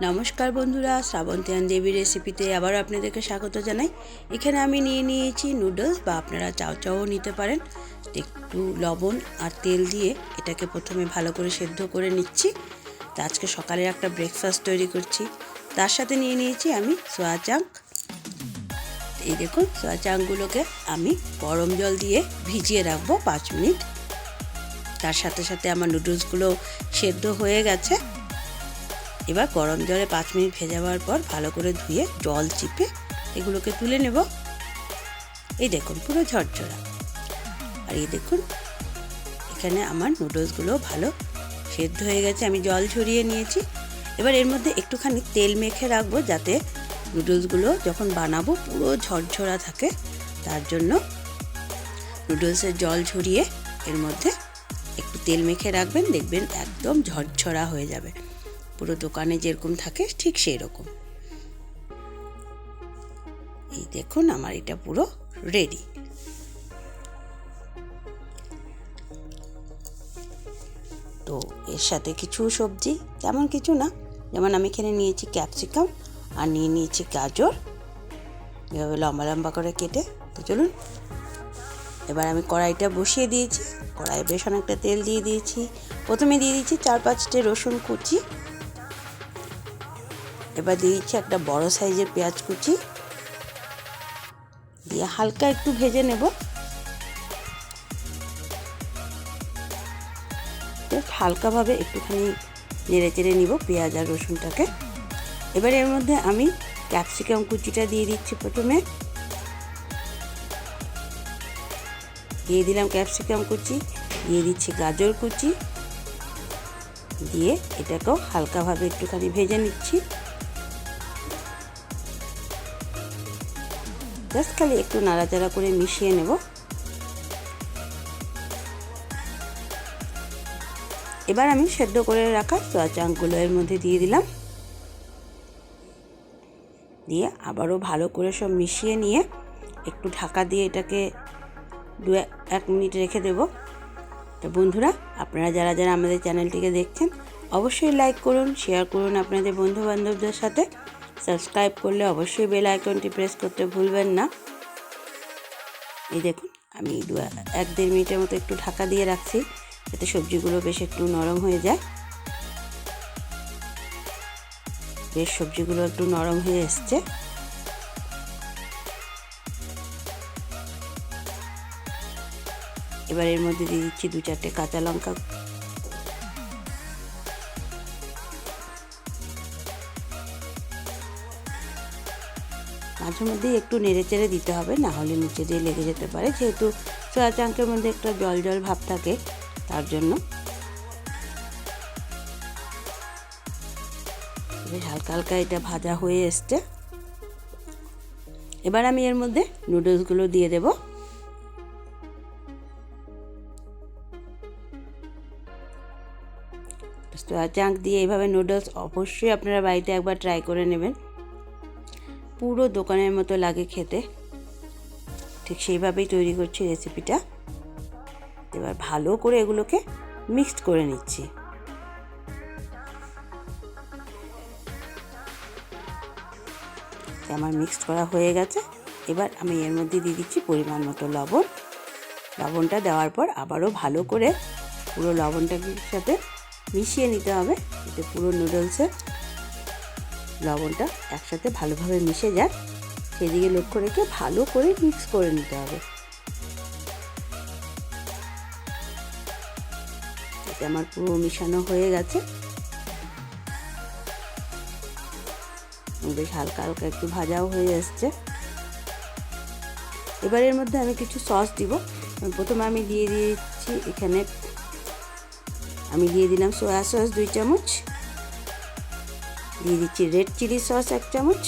নমস্কার বন্ধুরা, শ্রাবন্তিয়ান দেবীর রেসিপিতে আবার আপনাদেরকে স্বাগত জানাই। এখানে আমি নিয়ে নিয়েছি নুডলস, বা আপনারা চাও নিতে পারেন। একটু লবণ আর তেল দিয়ে এটাকে প্রথমে ভালো করে সেদ্ধ করে নিচ্ছি। তো আজকে সকালে একটা ব্রেকফাস্ট তৈরি করছি। তার সাথে নিয়ে নিয়েছি আমি সোয়া চাঙ্ক। এই দেখুন, সোয়া চাঙ্কগুলোকে আমি গরম জল দিয়ে ভিজিয়ে রাখবো 5 মিনিট। তার সাথে সাথে আমার নুডলসগুলো সেদ্ধ হয়ে গেছে। এবার গরম জলে 5 মিনিট ভেজাবার পর ভালো করে ধুয়ে জল চিপে এগুলোকে তুলে নেব। এই দেখুন, পুরো ঝরঝরা। আর এই দেখুন, এখানে আমার নুডলসগুলো ভালো সেদ্ধ হয়ে গেছে। আমি জল ঝরিয়ে নিয়েছি। এবার এর মধ্যে একটুখানি তেল মেখে রাখবো, যাতে নুডলসগুলো যখন বানাবো পুরো ঝরঝরা থাকে। তার জন্য নুডলসের জল ঝরিয়ে এর মধ্যে একটু তেল মেখে রাখবেন, দেখবেন একদম ঝরঝরা হয়ে যাবে। পুরো দোকানে যেরকম থাকে ঠিক সেই রকম। এই দেখুন, আমার এটা পুরো রেডি। তো এর সাথে কিছু সবজি, তেমন কিছু না, যেমন আমি এখানে নিয়েছি ক্যাপসিকাম আর নিয়ে নিয়েছি গাজর, এভাবে লম্বা লম্বা করে কেটে। তো চলুন, এবার আমি কড়াইটা বসিয়ে দিয়েছি। কড়াইয়ে বেশ অনেকটা তেল দিয়ে দিয়েছি। প্রথমে দিয়ে দিয়েছি 4-5টে রসুন কুচি। এবার দিয়ে দিচ্ছি একটা বড় সাইজের পেঁয়াজ কুচি, দিয়ে হালকা একটু ভেজে নেব। হালকাভাবে একটুখানি নেড়ে চেড়ে নিব পেঁয়াজ আর রসুনটাকে। এবার এর মধ্যে আমি ক্যাপসিকাম কুচিটা দিয়ে দিচ্ছি। প্রথমে দিয়ে দিলাম ক্যাপসিকাম কুচি, দিয়ে দিচ্ছি গাজর কুচি, দিয়ে এটাকেও হালকাভাবে একটুখানি ভেজে নিচ্ছি। জাস্ট খালি একটু নাড়াচাড়া করে মিশিয়ে নেব। এবার আমি সেদ্ধ করে রাখা সোয়া চাঙ্কগুলো এর মধ্যে দিয়ে দিলাম, দিয়ে আবারও ভালো করে সব মিশিয়ে নিয়ে একটু ঢাকা দিয়ে এটাকে 1 মিনিট রেখে দেব। তো বন্ধুরা, আপনারা যারা যারা আমাদের চ্যানেলটিকে দেখছেন, অবশ্যই লাইক করুন, শেয়ার করুন আপনাদের বন্ধুবান্ধবদের সাথে। সাবস্ক্রাইব করলে অবশ্যই বেল আইকনটি প্রেস করতে ভুলবেন না। এই দেখুন, আমি 1-1.5 মিনিটের মতো একটু ঢাকা দিয়ে রাখছি, যাতে সবজিগুলো বেশ একটু নরম হয়ে যায়। বেশ সবজিগুলো একটু নরম হয়ে এসছে। এবার এর মধ্যে দিয়ে দিচ্ছি 2-4টে কাঁচা লঙ্কা। মাঝে মধ্যেই একটু নেড়ে চেড়ে দিতে হবে, না হলে নিচে দিয়ে লেগে যেতে পারে, যেহেতু সোয়া চাঙ্কের মধ্যে একটা জল জল ভাব থাকে, তার জন্য। বেশ হালকা হালকা এটা ভাজা হয়ে এসছে। এবার আমি এর মধ্যে নুডলসগুলো দিয়ে দেব। সোয়া চাঙ্ক দিয়ে এইভাবে নুডলস অবশ্যই আপনারা বাড়িতে একবার ট্রাই করে নেবেন। পুরো দোকানের মতো লাগে খেতে, ঠিক সেইভাবেই তৈরি করছি রেসিপিটা। এবার ভালো করে এগুলোকে মিক্সড করে নিচ্ছি। আমার মিক্সড করা হয়ে গেছে। এবার আমি এর মধ্যে দিয়ে দিচ্ছি পরিমাণ মতো লবণ। লবণটা দেওয়ার পর আবারও ভালো করে পুরো লবণটাকে সাথে মিশিয়ে নিতে হবে, যাতে পুরো নুডলসের লবণটা একসাথে ভালোভাবে মিশে যায়, সেদিকে লক্ষ্য রেখে ভালো করে মিক্স করে নিতে হবে। এতে আমার পুরো মিশানো হয়ে গেছে। বেশ হালকা হালকা একটু ভাজাও হয়ে এসছে। এবার এর মধ্যে আমি কিছু সস দিব। প্রথমে আমি দিয়ে দিয়েছি, এখানে আমি দিয়ে দিলাম সোয়া সস 2 চামচ, দিয়ে দিচ্ছি রেড চিলি সস 1 চামচ,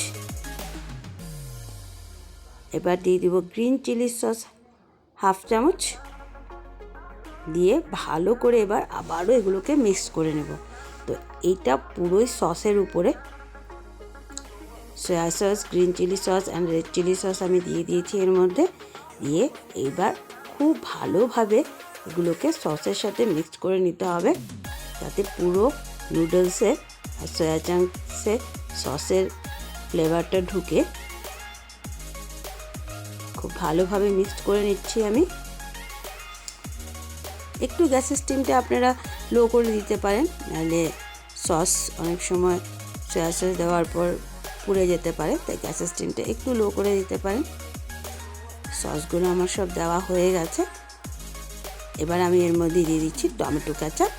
এবার দিয়ে দিব গ্রিন চিলি সস 1/2 চামচ, দিয়ে ভালো করে এবার আবারও এগুলোকে মিক্স করে নেব। তো এইটা পুরোই সসের উপরে, soya sauce, green chilli sauce and red chilli sauce আমি দিয়ে দিয়েছি এর মধ্যে। দিয়ে এইবার খুব ভালোভাবে এগুলোকে সসের সাথে মিক্স করে নিতে হবে, যাতে পুরো নুডলসে আর সয়া চাংসে সসের ফ্লেভারটা ঢুকে খুব ভালোভাবে মিক্সড করে নিচ্ছি আমি। একটু গ্যাসের স্টিমটা আপনারা লো করে দিতে পারেন, নাহলে সস অনেক সময় সয়া সস দেওয়ার পর পুড়ে যেতে পারে, তাই গ্যাসের স্টিমটা একটু লো করে দিতে পারেন। সসগুলো আমার সব দেওয়া হয়ে গেছে। এবার আমি এর মধ্যে দিয়ে দিচ্ছি টমেটো কেচাপ,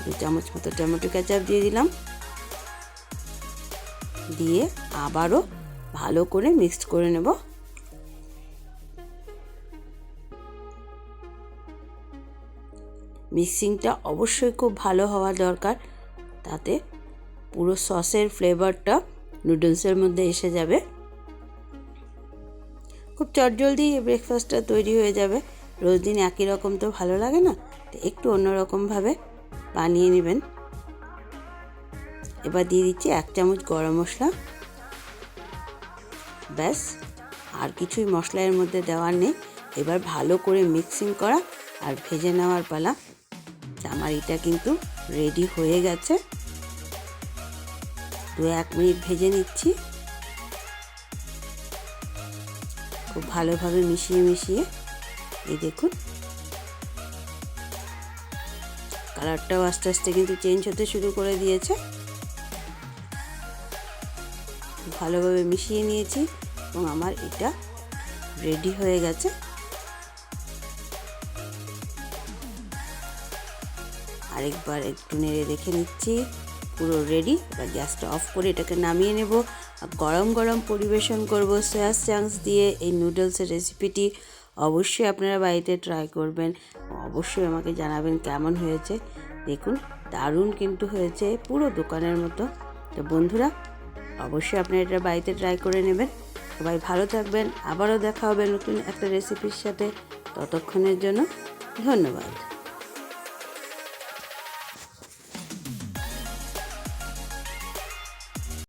2 চামচ মতো টমেটো কেচাপ দিয়ে দিলাম। দিয়ে আবারও ভালো করে মিক্সড করে নেব। মিক্সিংটা অবশ্যই খুব ভালো হওয়া দরকার, তাতে পুরো সসের ফ্লেভারটা নুডলসের মধ্যে এসে যাবে। খুব চটজলদি এই ব্রেকফাস্টটা তৈরি হয়ে যাবে। রোজ দিন একই রকম তো ভালো লাগে না, তো একটু অন্যরকমভাবে বানিয়ে নেবেন। এবার দিয়ে দিচ্ছি 1 চামচ গরম মশলা। ব্যাস, আর কিছুই মশলা এর মধ্যে দেওয়ার নেই। এবার ভালো করে মিক্সিং করা আর ভেজে নেওয়ার পালা। আমার এটা কিন্তু রেডি হয়ে গেছে। 2-1 মিনিট ভেজে নিচ্ছি, খুব ভালোভাবে মিশিয়ে। এই দেখুন কালারটাও আস্তে আস্তে কিন্তু চেঞ্জ হতে শুরু করে দিয়েছে। ভালোভাবে মিশিয়ে নিয়েছি এবং আমার এটা রেডি হয়ে গেছে। আরেকবার একটু নেড়ে দেখে নিচ্ছি, পুরো রেডি। এবার গ্যাসটা অফ করে এটাকে নামিয়ে নেব। গরম গরম পরিবেশন করব সয়া চাংস দিয়ে। এই নুডলসের রেসিপিটি অবশ্যই আপনারা বাড়িতে ট্রাই করবেন, অবশ্যই আমাকে জানাবেন কেমন হয়েছে। দেখুন দারুণ কিন্তু হয়েছে, পুরো দোকানের মতো। তো বন্ধুরা, অবশ্যই আপনারা এটা বাড়িতে ট্রাই করে নেবেন। সবাই ভালো থাকবেন, আবারও দেখা হবে নতুন একটা রেসিপির সাথে। ততক্ষণের জন্য ধন্যবাদ।